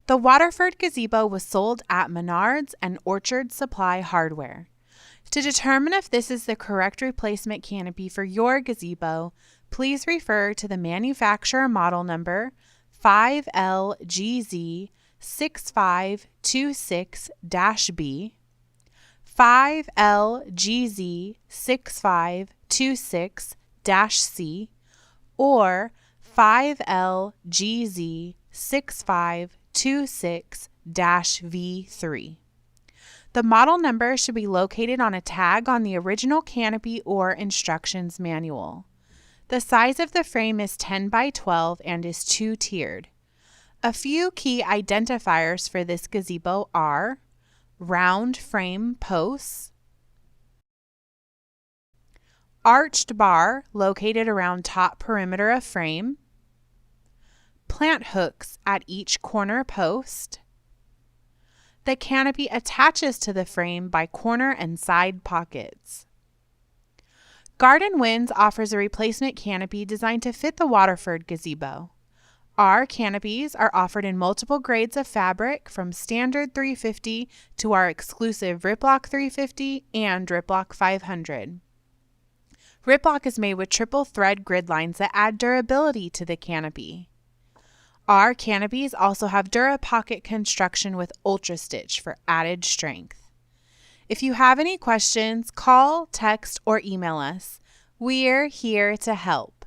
The Waterford gazebo was sold at Menards and Orchard Supply Hardware. To determine if this is the correct replacement canopy for your gazebo, please refer to the manufacturer model number 5LGZ6526-B, 5LGZ6526-C, or 5LGZ6526-V3. The model number should be located on a tag on the original canopy or instructions manual. The size of the frame is 10 by 12 and is two-tiered. A few key identifiers for this gazebo are round frame posts, arched bar located around top perimeter of frame, plant hooks at each corner post. The canopy attaches to the frame by corner and side pockets. Garden Winds offers a replacement canopy designed to fit the Waterford gazebo. Our canopies are offered in multiple grades of fabric, from standard 350 to our exclusive Riplock 350 and Riplock 500. Riplock is made with triple thread grid lines that add durability to the canopy. Our canopies also have DuraPocket construction with Ultra Stitch for added strength. If you have any questions, call, text, or email us. We're here to help.